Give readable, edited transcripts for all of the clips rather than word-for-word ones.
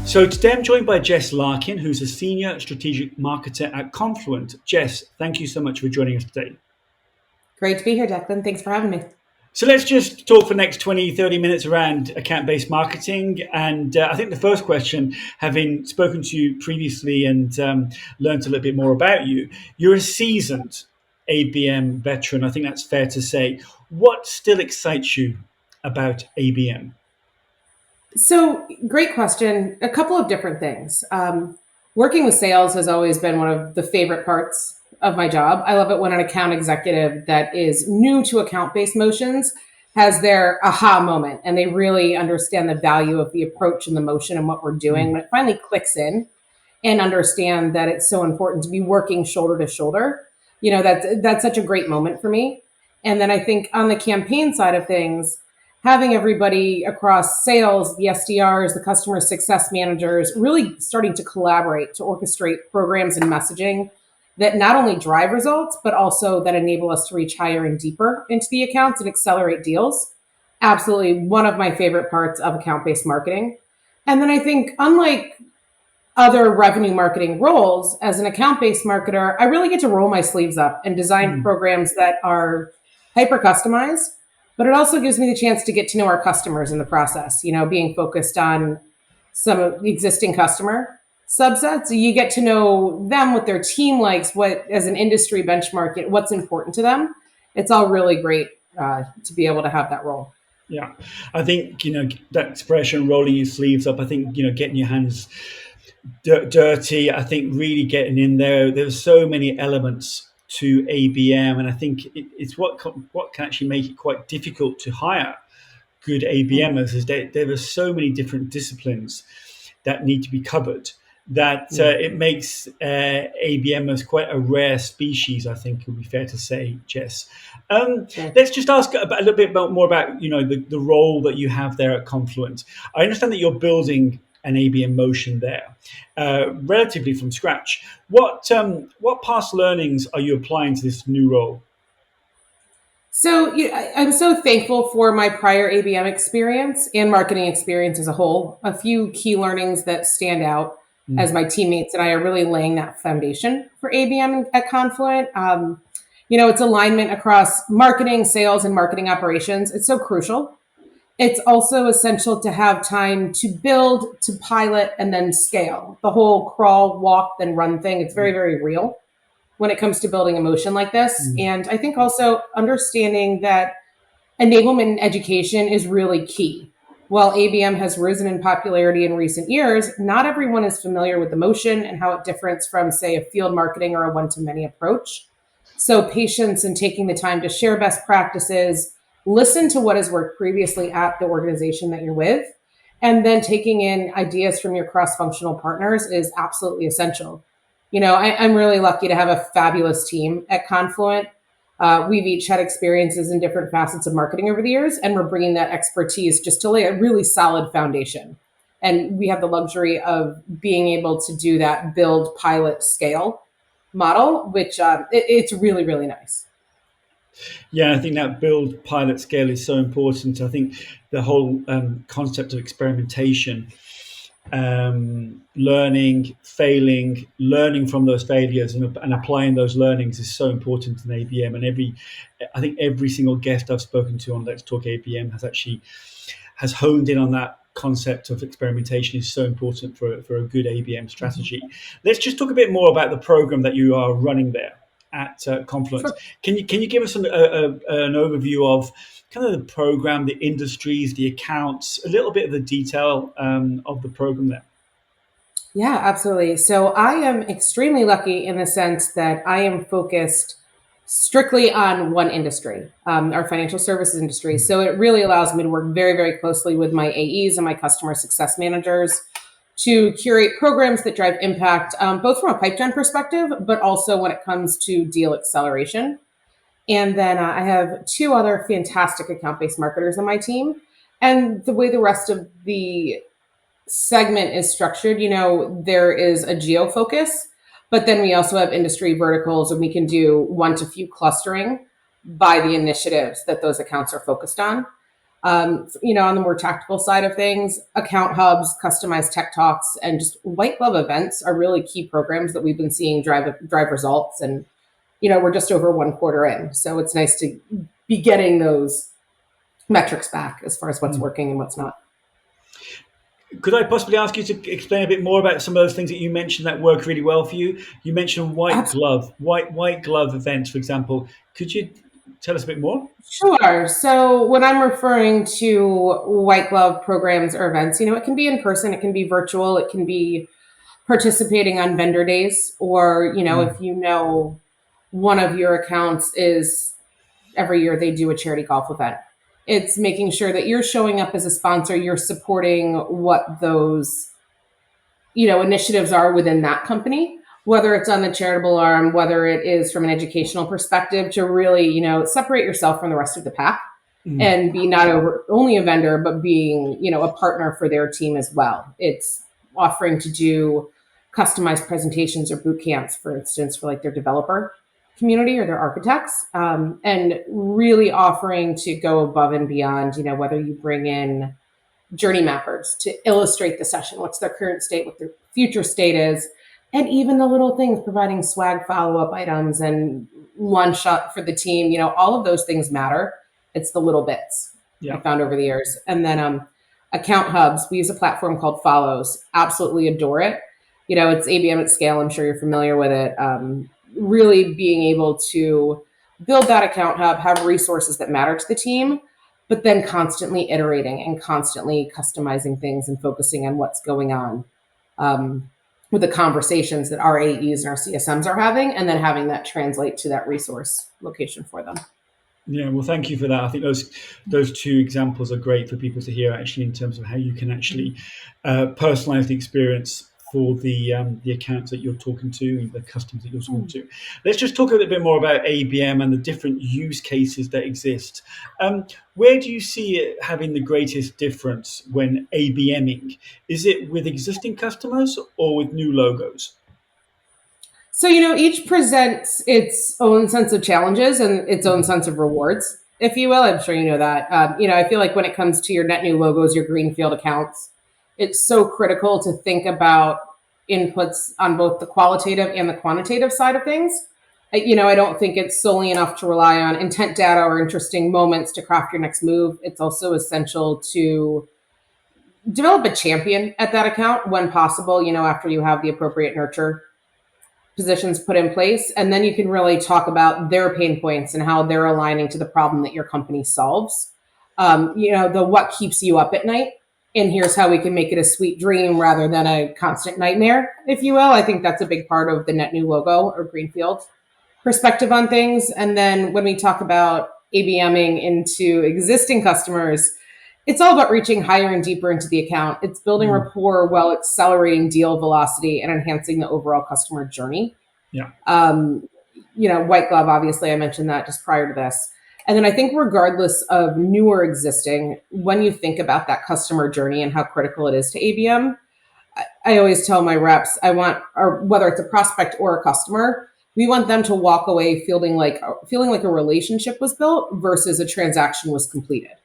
So today I'm joined by Jess Larkin, who's a senior strategic marketer at Confluent. Jess, thank you so much for joining us today. Great to be here, Declan. Thanks for having me. So let's just talk for the next 20, 30 minutes around account-based marketing. And I think the first question, having spoken to you previously and learned a little bit more about you, you're a seasoned ABM veteran. I think that's fair to say. What still excites you about ABM? So, great question. A couple of different things. Working with sales has always been one of the favorite parts of my job. I love it when an account executive that is new to account based motions has their aha moment and they really understand the value of the approach and the motion and what we're doing. When it finally clicks in and understand that it's so important to be working shoulder to shoulder, that's such a great moment for me. And then I think on the campaign side of things, having everybody across sales, the SDRs, the customer success managers, really starting to collaborate to orchestrate programs and messaging that not only drive results, but also that enable us to reach higher and deeper into the accounts and accelerate deals. Absolutely one of my favorite parts of account-based marketing. And then I think, unlike other revenue marketing roles, as an account-based marketer, I really get to roll my sleeves up and design programs that are hyper customized, but it also gives me the chance to get to know our customers in the process, being focused on some of the existing customer subsets. You get to know them, what their team likes, what as an industry benchmark, what's important to them. It's all really great to be able to have that role. Yeah, I think, that expression, rolling your sleeves up, I think, getting your hands dirty. I think really getting in there. There's so many elements to ABM, and I think it's what can actually make it quite difficult to hire good ABMers. Is there are so many different disciplines that need to be covered that it makes ABMers quite a rare species. I think it would be fair to say, Jess. Let's just ask a little bit more about the role that you have there at Confluent. I understand that you're building an ABM motion there, relatively from scratch. What past learnings are you applying to this new role? So I'm so thankful for my prior ABM experience and marketing experience as a whole. A few key learnings that stand out as my teammates and I are really laying that foundation for ABM at Confluent. It's alignment across marketing, sales, and marketing operations. It's so crucial. It's also essential to have time to build, to pilot, and then scale. The whole crawl, walk, then run thing, it's very, very real when it comes to building emotion like this. And I think also understanding that enablement and education is really key. While ABM has risen in popularity in recent years, not everyone is familiar with the motion and how it differs from, say, a field marketing or a one-to-many approach. So patience and taking the time to share best practices, listen to what has worked previously at the organization that you're with, and then taking in ideas from your cross-functional partners is absolutely essential. I'm really lucky to have a fabulous team at Confluent. We've each had experiences in different facets of marketing over the years, and we're bringing that expertise just to lay a really solid foundation. And we have the luxury of being able to do that build, pilot, scale model, which it's really, really nice. Yeah, I think that build, pilot, scale is so important. I think the whole concept of experimentation, learning, failing, learning from those failures, and applying those learnings is so important in ABM. And I think every single guest I've spoken to on Let's Talk ABM has honed in on that concept of experimentation is so important for a good ABM strategy. Let's just talk a bit more about the program that you are running there at Confluent. Sure. Can you give us an overview of kind of the program, the industries, the accounts, a little bit of the detail of the program there? Yeah, absolutely. So I am extremely lucky in the sense that I am focused strictly on one industry, our financial services industry. So it really allows me to work very, very closely with my AEs and my customer success managers to curate programs that drive impact, both from a pipeline perspective, but also when it comes to deal acceleration. And then I have two other fantastic account-based marketers on my team. And the way the rest of the segment is structured, there is a geo focus, but then we also have industry verticals and we can do one to few clustering by the initiatives that those accounts are focused on. On the more tactical side of things, account hubs, customized tech talks, and just white glove events are really key programs that we've been seeing drive results. And we're just over 1 quarter in, so it's nice to be getting those metrics back as far as what's working and what's not. Could I possibly ask you to explain a bit more about some of those things that you mentioned that work really well for you? You mentioned white glove events, for example. Could you tell us a bit more? Sure. So when I'm referring to white glove programs or events, it can be in person, it can be virtual, it can be participating on vendor days, or if one of your accounts is every year they do a charity golf event. It's making sure that you're showing up as a sponsor, you're supporting what those initiatives are within that company, whether it's on the charitable arm, whether it is from an educational perspective, to really separate yourself from the rest of the pack and be not only a vendor, but being a partner for their team as well. It's offering to do customized presentations or boot camps, for instance, for like their developer community or their architects, and really offering to go above and beyond, whether you bring in journey mappers to illustrate the session, what's their current state, what their future state is, and even the little things, providing swag follow-up items and lunch up for the team. All of those things matter. It's the little bits I found over the years. And then account hubs, we use a platform called Follows. Absolutely adore it. It's ABM at scale. I'm sure you're familiar with it. Really being able to build that account hub, have resources that matter to the team, but then constantly iterating and constantly customizing things and focusing on what's going on with the conversations that our AEs and our CSMs are having, and then having that translate to that resource location for them. Yeah, well, thank you for that. I think those two examples are great for people to hear, actually, in terms of how you can actually personalize the experience for the accounts that you're talking to and the customers that you're talking to. Let's just talk a little bit more about ABM and the different use cases that exist. Where do you see it having the greatest difference when ABMing? Is it with existing customers or with new logos? So, each presents its own sense of challenges and its own sense of rewards, if you will. I'm sure you know that. I feel like when it comes to your net new logos, your greenfield accounts, it's so critical to think about inputs on both the qualitative and the quantitative side of things. I don't think it's solely enough to rely on intent data or interesting moments to craft your next move. It's also essential to develop a champion at that account when possible, after you have the appropriate nurture positions put in place. And then you can really talk about their pain points and how they're aligning to the problem that your company solves. The what keeps you up at night. And here's how we can make it a sweet dream rather than a constant nightmare, if you will. I think that's a big part of the net new logo or greenfield perspective on things. And then when we talk about ABMing into existing customers, it's all about reaching higher and deeper into the account. It's building rapport while accelerating deal velocity and enhancing the overall customer journey. Yeah. White glove, obviously, I mentioned that just prior to this. And then I think regardless of new or existing, when you think about that customer journey and how critical it is to ABM, I always tell my reps, or whether it's a prospect or a customer, we want them to walk away feeling like a relationship was built versus a transaction was completed.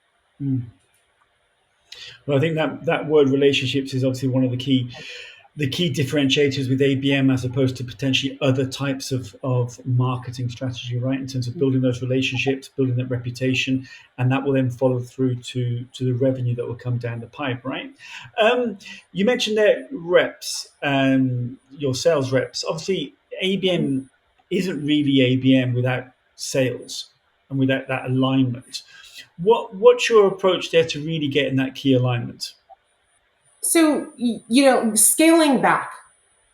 Well, I think that word relationships is obviously one of the key differentiators with ABM as opposed to potentially other types of marketing strategy, right? In terms of building those relationships, building that reputation, and that will then follow through to the revenue that will come down the pipe, right? You mentioned that reps, your sales reps. Obviously, ABM isn't really ABM without sales and without that alignment. What's your approach there to really getting that key alignment? So, scaling back,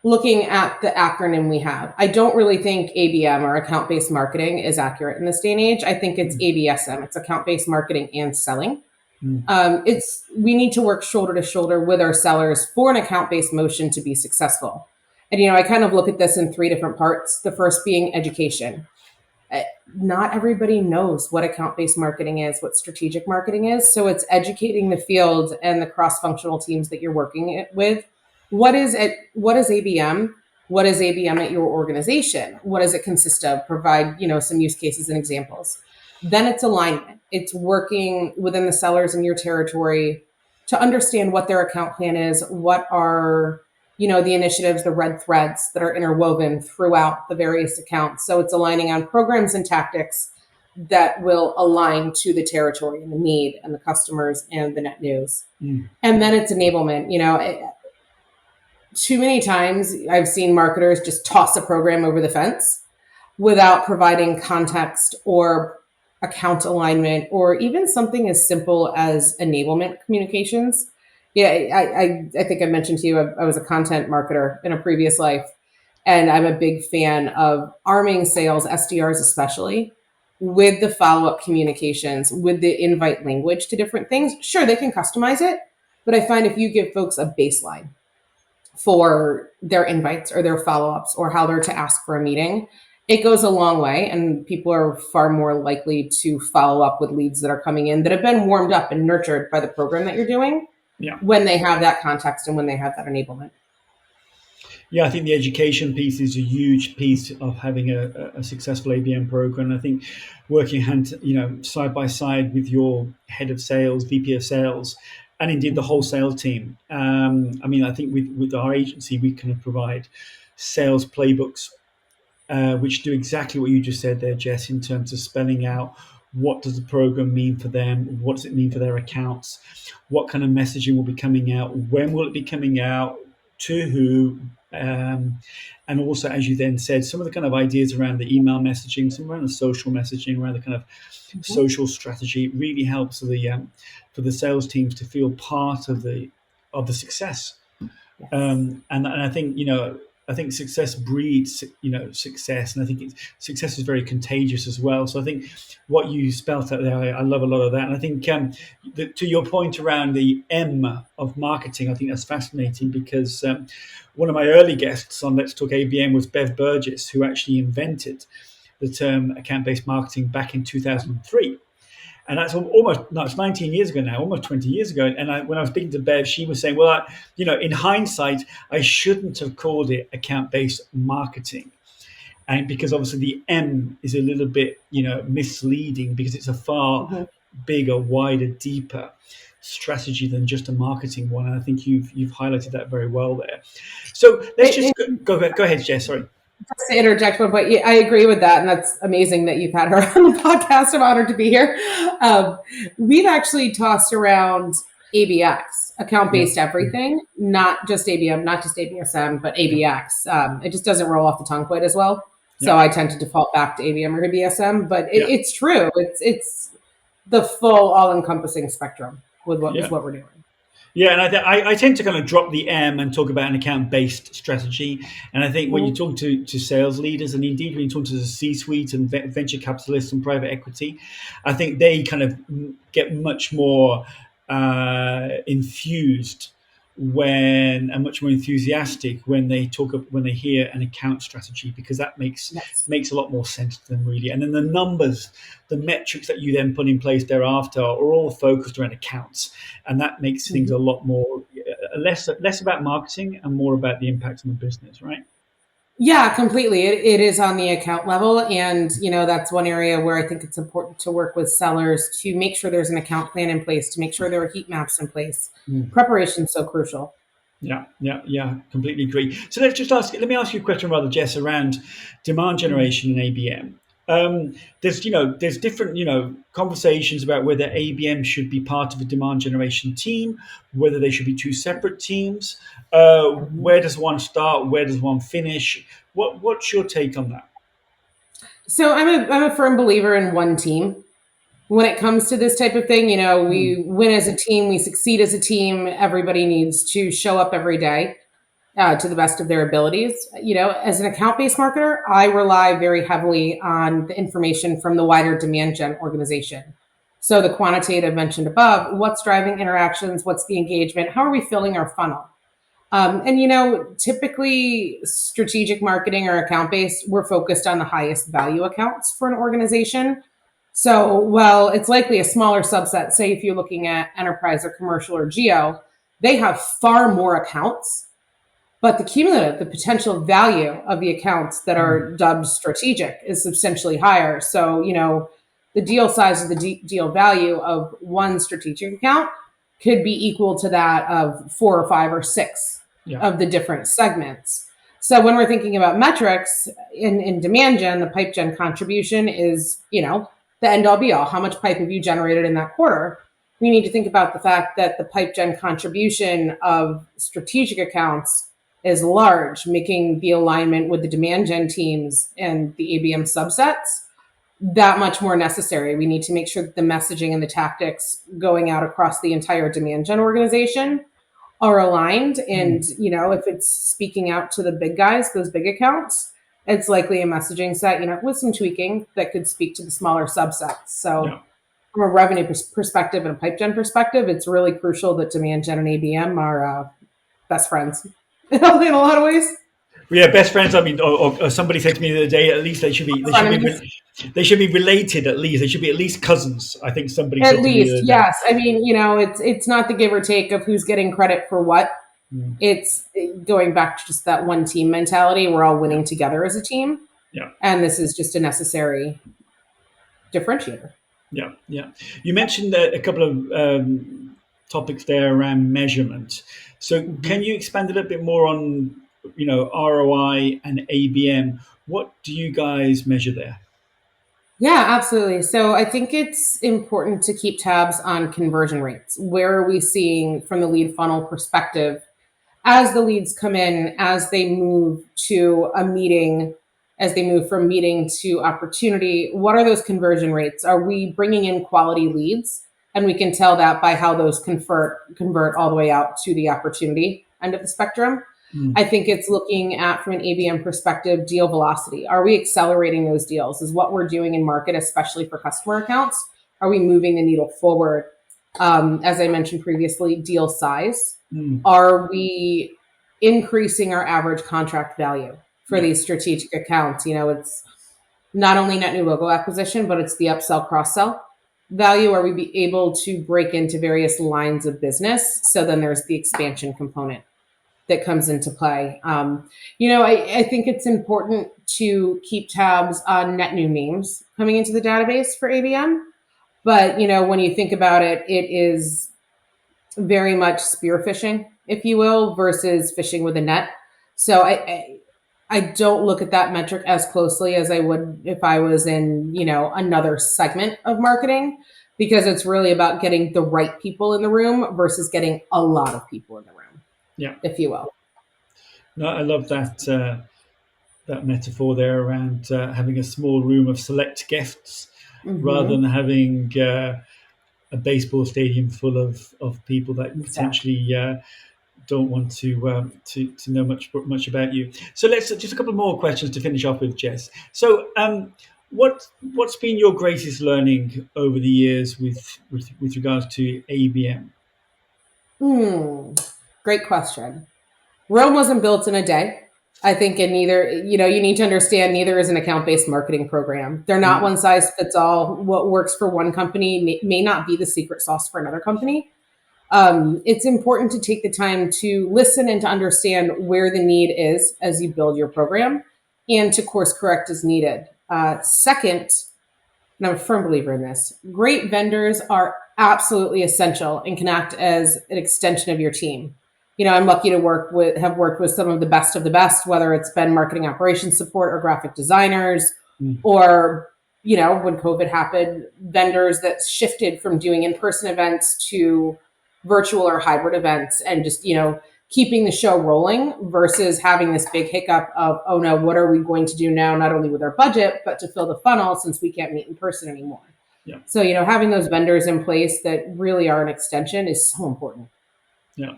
looking at the acronym we have, I don't really think ABM or account-based marketing is accurate in this day and age. I think it's ABSM. It's account-based marketing and selling. We need to work shoulder to shoulder with our sellers for an account-based motion to be successful. And, I kind of look at this in 3 different parts. The first being education. Not everybody knows what account-based marketing is, what strategic marketing is. So it's educating the field and the cross-functional teams that you're working with. What is ABM? What is ABM at your organization? What does it consist of? Provide, some use cases and examples. Then it's alignment. it's working within the sellers in your territory to understand what their account plan is, what are, the initiatives, the red threads that are interwoven throughout the various accounts. So it's aligning on programs and tactics that will align to the territory and the need and the customers and the net news. And then it's enablement. Too many times I've seen marketers just toss a program over the fence without providing context or account alignment, or even something as simple as enablement communications. Yeah, I think I mentioned to you, I was a content marketer in a previous life, and I'm a big fan of arming sales, SDRs especially, with the follow-up communications, with the invite language to different things. Sure, they can customize it, but I find if you give folks a baseline for their invites or their follow-ups or how they're to ask for a meeting, it goes a long way, and people are far more likely to follow up with leads that are coming in that have been warmed up and nurtured by the program that you're doing when they have that context and when they have that enablement. Yeah, I think the education piece is a huge piece of having a successful ABM program. I think working side by side with your head of sales, VP of sales, and indeed the whole sales team. I think with our agency, we can provide sales playbooks, which do exactly what you just said there, Jess, in terms of spelling out what does the program mean for them, what does it mean for their accounts, what kind of messaging will be coming out, when will it be coming out, to who, and also, as you then said, some of the kind of ideas around the email messaging, some around the social messaging, around the kind of social strategy really helps for the sales teams to feel part of the success. And I think I think success breeds success, and I think success is very contagious as well. So I think what you spelt out there, I love a lot of that, and I think to your point around the M of marketing, I think that's fascinating because one of my early guests on Let's Talk ABM was Bev Burgess, who actually invented the term account-based marketing back in 2003. And that's it's 19 years ago now, almost 20 years ago. And when I was speaking to Bev, she was saying, well, in hindsight, I shouldn't have called it account-based marketing. And because obviously the M is a little bit, misleading because it's a far bigger, wider, deeper strategy than just a marketing one. And I think you've highlighted that very well there. So let's just go ahead, Jess, sorry. Just to interject one point, I agree with that, and that's amazing that you've had her on the podcast. I'm honored to be here. We've actually tossed around ABX, account-based everything, not just ABM, not just ABSM, but ABX. It just doesn't roll off the tongue quite as well, so I tend to default back to ABM or ABSM. But it's true; it's the full, all-encompassing spectrum with what we're doing. Yeah, and I tend to kind of drop the M and talk about an account-based strategy. And I think when you talk to sales leaders, and indeed when you talk to the C-suite and venture capitalists and private equity, I think they kind of get much more enthused and much more enthusiastic when they hear an account strategy, because that makes a lot more sense to them, really. And then the numbers, the metrics that you then put in place thereafter are all focused around accounts, and that makes things a lot more less about marketing and more about the impact on the business, right? Yeah, completely. It is on the account level. And, that's one area where I think it's important to work with sellers to make sure there's an account plan in place, to make sure there are heat maps in place. Preparation is so crucial. Yeah, completely agree. So let me ask you a question rather, Jess, around demand generation in ABM. There's different, conversations about whether ABM should be part of a demand generation team, whether they should be two separate teams. Where does one start? Where does one finish? What's your take on that? So I'm a firm believer in one team. When it comes to this type of thing, we win as a team, we succeed as a team. Everybody needs to show up every day to the best of their abilities. As an account-based marketer, I rely very heavily on the information from the wider demand gen organization. So the quantitative mentioned above, what's driving interactions, what's the engagement, how are we filling our funnel? And typically strategic marketing or account-based, we're focused on the highest value accounts for an organization. So, while it's likely a smaller subset, say if you're looking at enterprise or commercial or geo, they have far more accounts, but the potential value of the accounts that are dubbed strategic is substantially higher. So, the deal size or the deal value of one strategic account could be equal to that of 4 or 5 or 6 Yeah. of the different segments. So when we're thinking about metrics in demand gen, the pipe gen contribution is, the end all be all. How much pipe have you generated in that quarter? We need to think about the fact that the pipe gen contribution of strategic accounts is large, making the alignment with the demand gen teams and the ABM subsets that much more necessary. We need to make sure that the messaging and the tactics going out across the entire demand gen organization are aligned. And, if it's speaking out to the big guys, those big accounts, it's likely a messaging set, with some tweaking that could speak to the smaller subsets. So Yeah. from a revenue perspective and a pipe gen perspective, it's really crucial that demand gen and ABM are best friends in a lot of ways. Yeah, best friends. I mean, or somebody said to me the other day, at least Frenemies. they should be related. At least they should be at least cousins. I think somebody At said to me the least, other day. yes. I mean, it's not the give or take of who's getting credit for what. Mm. It's going back to just that one team mentality. We're all Yeah, winning together as a team, yeah, and this is just a necessary differentiator. yeah, yeah. You mentioned a couple of topics there around measurement. So, Mm-hmm. can you expand a little bit more on, ROI and ABM? What do you guys measure there? Yeah, absolutely. So I think it's important to keep tabs on conversion rates. Where are we seeing from the lead funnel perspective as the leads come in, as they move to a meeting, as they move from meeting to opportunity? What are those conversion rates? Are we bringing in quality leads? And we can tell that by how those convert all the way out to the opportunity end of the spectrum. Mm. I think it's looking at, from an ABM perspective, deal velocity. Are we accelerating those deals? Is what we're doing in market, especially for customer accounts, are we moving the needle forward? As I mentioned previously, deal size. Mm. Are we increasing our average contract value for Yeah, these strategic accounts? It's not only net new logo acquisition, but it's the upsell, cross sell value. Are we be able to break into various lines of business? So then there's the expansion component that comes into play. I think it's important to keep tabs on net new names coming into the database for ABM. But, when you think about it, it is very much spear fishing, if you will, versus fishing with a net. So I don't look at that metric as closely as I would if I was in, another segment of marketing, because it's really about getting the right people in the room versus getting a lot of people in the room, yeah. if you will. No, I love that metaphor there around having a small room of select guests rather Mm-hmm. than having a baseball stadium full of people that Exactly. potentially don't want to know much about you. So let's just a couple more questions to finish off with, Jess. So what's been your greatest learning over the years with regards to ABM? Hmm. Great question. Rome wasn't built in a day. I think in neither, you need to understand neither is an account based marketing program. They're not Mm, one size fits all. What works for one company may not be the secret sauce for another company. It's important to take the time to listen and to understand where the need is as you build your program and to course correct as needed. Second, and I'm a firm believer in this, great vendors are absolutely essential and can act as an extension of your team. I'm lucky to have worked with some of the best, whether it's been marketing operations support or graphic designers, mm, or, when COVID happened, vendors that shifted from doing in-person events to virtual or hybrid events, and just, keeping the show rolling versus having this big hiccup of, oh no, what are we going to do now, not only with our budget, but to fill the funnel since we can't meet in person anymore. yeah, So, having those vendors in place that really are an extension is so important. yeah.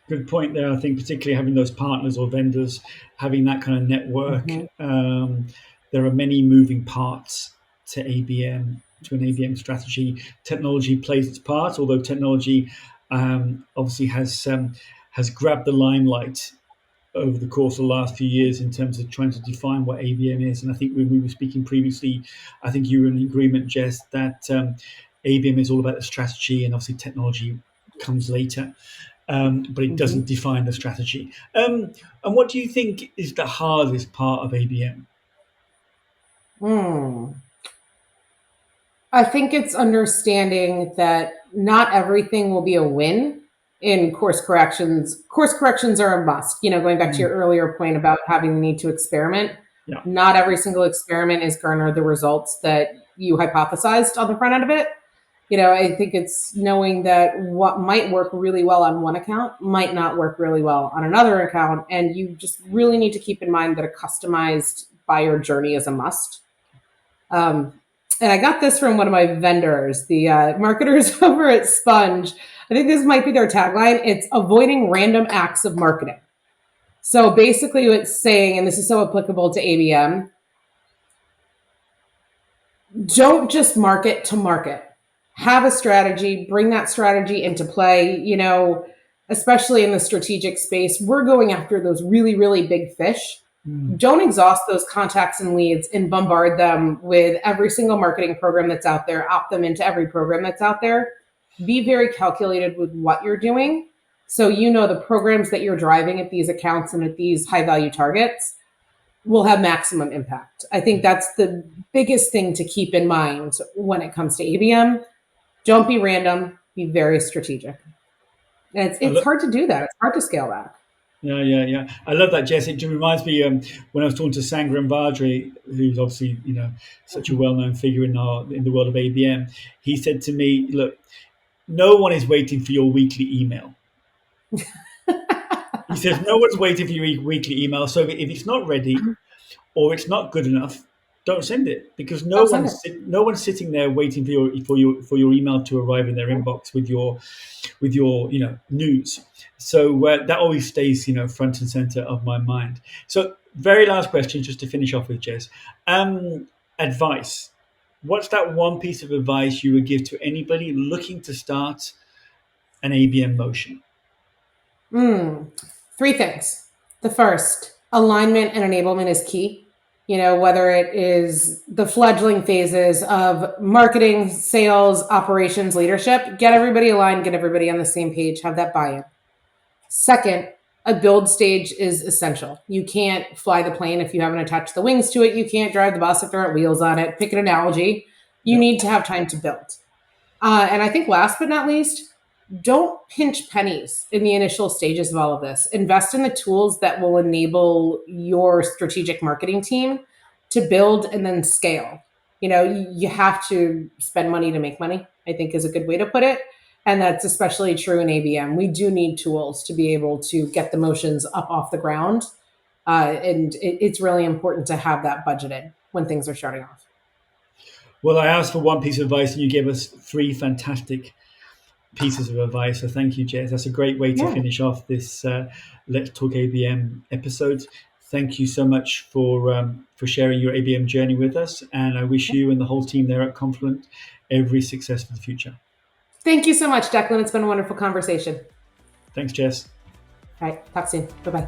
Good point there. I think particularly having those partners or vendors, having that kind of network. Mm-hmm. There are many moving parts to ABM, to an ABM strategy. Technology plays its part, although technology obviously has grabbed the limelight over the course of the last few years in terms of trying to define what ABM is. And I think when we were speaking previously, I think you were in agreement, Jess, that ABM is all about the strategy, and obviously technology comes later, but it Mm-hmm. doesn't define the strategy. And what do you think is the hardest part of ABM? Hmm. I think it's understanding that not everything will be a win in course corrections. Course corrections are a must. Going back to your Mm. earlier point about having the need to experiment, Yeah. not every single experiment is garner the results that you hypothesized on the front end of it. I think it's knowing that what might work really well on one account might not work really well on another account. And you just really need to keep in mind that a customized buyer journey is a must. Um, and I got this from one of my vendors, the marketers over at Sponge. I think this might be their tagline. It's avoiding random acts of marketing. So basically, what it's saying, and this is so applicable to ABM, don't just market to market. Have a strategy, bring that strategy into play. Especially in the strategic space, we're going after those really, really big fish. Mm. Don't exhaust those contacts and leads and bombard them with every single marketing program that's out there, opt them into every program that's out there. Be very calculated with what you're doing. So the programs that you're driving at these accounts and at these high value targets will have maximum impact. I think that's the biggest thing to keep in mind when it comes to ABM. Don't be random, be very strategic. And it's hard to do that. It's hard to scale that. Yeah, yeah, yeah. I love that, Jess. It reminds me when I was talking to Sangram Vajre, who's obviously such a well-known figure in the world of ABM. He said to me, "Look, no one is waiting for your weekly email." He says no one's waiting for your weekly email. So if it's not ready or it's not good enough, don't send it, because Don't send it. no one's sitting there waiting for your email to arrive in their inbox with your news. So that always stays front and center of my mind. So very last question, just to finish off with, Jess. Advice. What's that one piece of advice you would give to anybody looking to start an ABM motion? Three things. The first, alignment and enablement is key. Whether it is the fledgling phases of marketing, sales, operations, leadership, get everybody aligned, get everybody on the same page, have that buy-in. Second, a build stage is essential. You can't fly the plane if you haven't attached the wings to it. You can't drive the bus if there aren't wheels on it. Pick an analogy. You Yep. need to have time to build. And I think last but not least, don't pinch pennies in the initial stages of all of this. Invest in the tools that will enable your strategic marketing team to build and then scale. You have to spend money to make money, I think is a good way to put it. And that's especially true in ABM. We do need tools to be able to get the motions up off the ground. And it's really important to have that budgeted when things are starting off. Well, I asked for one piece of advice and you gave us three fantastic pieces of advice. So thank you, Jess. That's a great way to finish off this Let's Talk ABM episode. Thank you so much for sharing your ABM journey with us. And I wish you and the whole team there at Confluent every success for the future. Thank you so much, Declan. It's been a wonderful conversation. Thanks, Jess. All right. Talk soon. Bye-bye.